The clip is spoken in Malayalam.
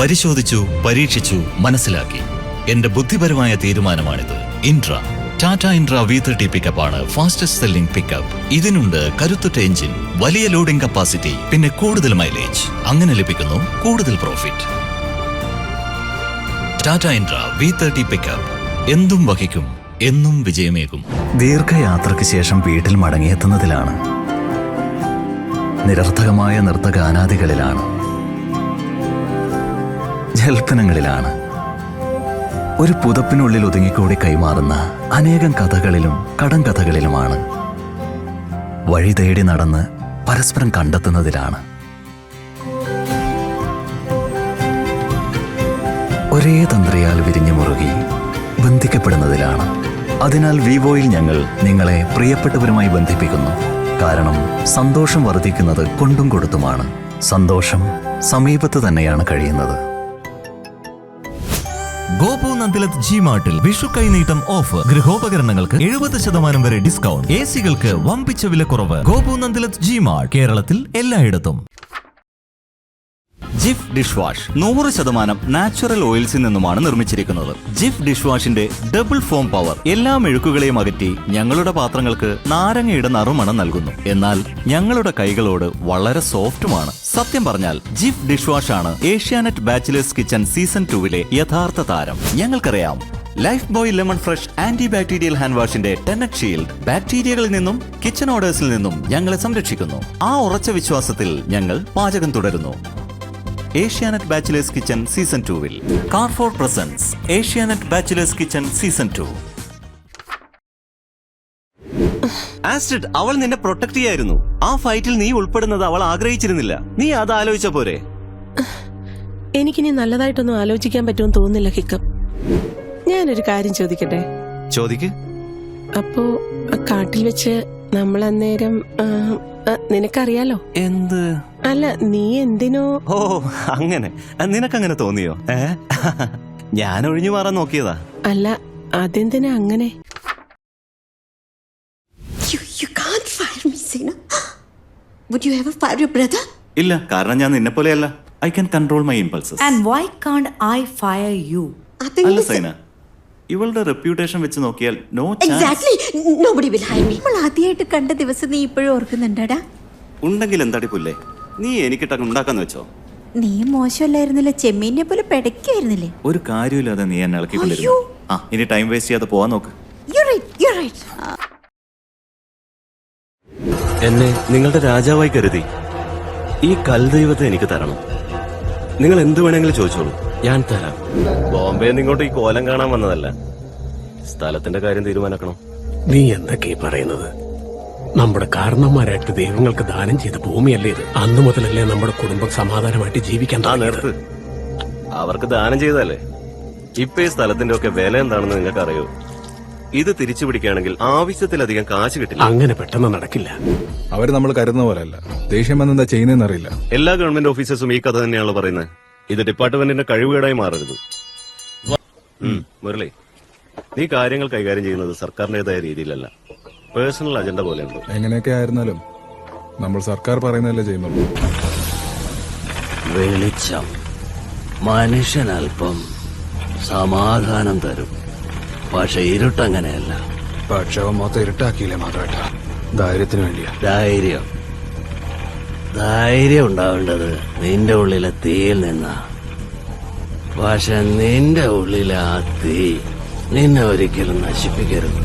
പരിശോധിച്ചു, പരീക്ഷിച്ചു, മനസ്സിലാക്കി. എന്റെ ബുദ്ധിപരമായ തീരുമാനമാണിത്. ഇൻട്ര, ടാറ്റ ഇൻട്ര V30 പിക്കപ്പ് ആണ് ഫാസ്റ്റസ്റ്റ് സെല്ലിംഗ് പിക്കപ്പ്. ഇതിനുണ്ട് കരുത്തുറ്റ എഞ്ചിൻ, വലിയ ലോഡിംഗ് കപ്പാസിറ്റി, പിന്നെ കൂടുതൽ മൈലേജ്. അങ്ങനെ ലഭിക്കുന്നു കൂടുതൽ profit. Tata Intra V30 pickup എന്തും വഹിക്കും, എന്നും വിജയമേകും. ദീർഘയാത്രയ്ക്ക് ശേഷം വീട്ടിൽ മടങ്ങിയെത്തുന്നതിലാണ്, നിരർത്ഥകമായ നൃത്തഗാനാദികളിലാണ്, ജൽപ്പനങ്ങളിലാണ്, ഒരു പുതപ്പിനുള്ളിൽ ഒതുങ്ങിക്കൂടി കൈമാറുന്ന അനേകം കഥകളിലും കടങ്കഥകളിലുമാണ്, വഴി തേടി നടന്ന് പരസ്പരം കണ്ടെത്തുന്നതിലാണ്, ഒരേ തന്ത്രിയാൽ വിരിഞ്ഞു മുറുകി ബന്ധിക്കപ്പെടുന്നതിലാണ്. അതിനാൽ വിവോയിൽ ഞങ്ങൾ നിങ്ങളെ പ്രിയപ്പെട്ടവരുമായി ബന്ധിപ്പിക്കുന്നു. കാരണം സന്തോഷം വർദ്ധിക്കുന്നത് കൊണ്ടും കൊടുത്തുമാണ്. സന്തോഷം സമീപത്ത് തന്നെയാണ് കഴിയുന്നത്. ഗോപു നന്ദിലത്ത് G-Martൽ വിഷു കൈനീട്ടം ഓഫർ. ഗൃഹോപകരണങ്ങൾക്ക് 70% വരെ ഡിസ്കൗണ്ട്. AC-കൾക്ക് വമ്പിച്ച വിലക്കുറവ്. ഗോപു നന്ദിലത്ത് G-Mart, കേരളത്തിൽ എല്ലായിടത്തും. ജിഫ് ഡിഷ് വാഷ് 100% നാച്ചുറൽ ഓയിൽസിൽ നിന്നുമാണ് നിർമ്മിച്ചിരിക്കുന്നത്. ജിഫ് ഡിഷ് വാഷിന്റെ ഡബിൾ ഫോം പവർ എല്ലാ മെഴുക്കുകളെയും അകറ്റി ഞങ്ങളുടെ പാത്രങ്ങൾക്ക് നാരങ്ങയുടെ നറുമണം നൽകുന്നു. എന്നാൽ ഞങ്ങളുടെ കൈകളോട് വളരെ സോഫ്റ്റുമാണ്. സത്യം പറഞ്ഞാൽ ജിഫ് ഡിഷ് വാഷ് ആണ് ഏഷ്യാനെറ്റ് ബാച്ചിലേഴ്സ് കിച്ചൺ സീസൺ 2 യഥാർത്ഥ താരം. ഞങ്ങൾക്കറിയാം, Lifebuoy lemon fresh anti bacterial hand വാഷിന്റെ 10X ഷീൽഡ് ബാക്ടീരിയകളിൽ നിന്നും കിച്ചൺ ഓർഡേഴ്സിൽ നിന്നും ഞങ്ങളെ സംരക്ഷിക്കുന്നു. ആ ഉറച്ച വിശ്വാസത്തിൽ ഞങ്ങൾ പാചകം തുടരുന്നു. Asianet bachelors kitchen season 2 Carrefour presents Asianet bachelors kitchen season 2. Astrid, അവൾ നിന്നെ പ്രൊട്ടക്ട് ചെയ്യായിരുന്നു. ആ ഫൈറ്റിൽ നീ ഉൾപ്പെടുന്നത് അവൾ ആഗ്രഹിച്ചിരുന്നില്ല. നീ അത് ആലോചിച്ച പോരെ? എനിക്കിനി നല്ലതായിട്ടൊന്നും ആലോചിക്കാൻ പറ്റുമെന്ന് തോന്നുന്നില്ല ഹിക്കം. ഞാനൊരു കാര്യം ചോദിക്കട്ടെ? ചോദിക്ക്. അപ്പോ കാട്ടിൽ വെച്ച് നമ്മൾ അന്നേരം നിനക്കറിയാലോ എന്ത്? അല്ല, നീ എന്തിനോ? ഓ, അങ്ങനെ നിനക്കങ്ങനെ തോന്നിയോ? ഞാൻ ഒഴിഞ്ഞു മാറാൻ നോക്കിയതാ. അല്ല, അതെന്തിനാ അങ്ങനെ? You can't fire me, Sina. Would you ever fire your brother? ഇല്ല, കാരണം ഞാൻ നിന്നെ പോലെയല്ല. I can control my impulses. And why can't I fire you? അല്ല സൈന, ഇവളുടെ റെപ്യൂട്ടേഷൻ വെച്ച് നോക്കിയാൽ no chance. Exactly. Nobody will hire me. നമ്മൾ ആദ്യമായിട്ട് കണ്ട ദിവസം നീ ഇപ്പോഴും ഓർക്കുന്നുണ്ടാടാ? ഉണ്ടെങ്കിൽ എന്താടി പുല്ലേ, നീ എനിക്കിട്ടൊക്കെ ഉണ്ടാക്കാന്ന് വെച്ചോ? നീ മോശമല്ലായിരുന്നില്ല, ചെമ്മീനെ പോലെ പെടക്കായിരുന്നില്ലേ? ഒരു കാര്യമില്ലാതെ നീ എന്നെ ഇളക്കിക്കൊണ്ടിരുന്നു. ഇനി ടൈം വേസ്റ്റ് ചെയ്യാതെ പോവാൻ നോക്ക്. You're right. എന്നെ നിങ്ങളുടെ രാജാവായി കരുതി ഈ കൽദൈവത്തെ എനിക്ക് തരണം. നിങ്ങൾ എന്ത് വേണമെങ്കിലും ചോദിച്ചോളൂ, ഞാൻ തരാം. ബോംബെ ഇങ്ങോട്ട് ഈ കോലം കാണാൻ വന്നതല്ല, സ്ഥലത്തിന്റെ കാര്യം തീരുമാനിക്കണം. നീ എന്തൊക്കെയാ പറയുന്നത്? നമ്മുടെ കാരണന്മാരായിട്ട് ദൈവങ്ങൾക്ക് ദാനം ചെയ്ത ഭൂമിയല്ലേ ഇത്? അന്നു മുതലല്ലേ നമ്മുടെ കുടുംബം സമാധാനമായിട്ട് ജീവിക്കാൻ നിർത്ത്. അവർക്ക് ദാനം ചെയ്തല്ലേ. ഇപ്പൊ ഈ സ്ഥലത്തിന്റെ ഒക്കെ വില എന്താണെന്ന് നിങ്ങൾക്ക് അറിയോ? ഇത് തിരിച്ചു പിടിക്കുകയാണെങ്കിൽ ആവശ്യത്തിലധികം കാശ് കിട്ടില്ല. അങ്ങനെ പെട്ടെന്ന് നടക്കില്ല. അവര് നമ്മൾ കരുതുന്ന പോലെയല്ല. ദേഷ്യം വന്നെന്താ ചെയ്യുന്നതെന്ന് അറിയില്ല. എല്ലാ ഗവൺമെന്റ് ഓഫീസേഴ്സും ഈ കഥ തന്നെയാണല്ലോ പറയുന്നത്. ഇത് ഡിപ്പാർട്ട്മെന്റിന്റെ കഴിവുകേടായി മാറരുത്. മുരളി, നീ കാര്യങ്ങൾ കൈകാര്യം ചെയ്യുന്നത് സർക്കാരിന്റേതായ രീതിയിലല്ല, പേഴ്സണൽ അജണ്ട പോലെയുണ്ട്. എങ്ങനെയൊക്കെ ആയിരുന്നാലും നമ്മൾ സർക്കാർ പറയുന്നതല്ലേ ചെയ്യുന്നുള്ളൂ. വെളിച്ചം മനുഷ്യനൽപ്പം സമാധാനം തരും, പക്ഷെ ഇരുട്ടങ്ങനെയല്ല. പക്ഷെ മൊത്തം ഇരുട്ടാക്കിയില്ലേ മാധവേട്ട? ധൈര്യത്തിന് വേണ്ടിയാ. ധൈര്യം ഉണ്ടാവേണ്ടത് നിന്റെ ഉള്ളിലെ തീയിൽ നിന്നാ. പക്ഷെ നിന്റെ ഉള്ളിലെ ആ തീ നിന്നെ ഒരിക്കലും നശിപ്പിക്കരുത്.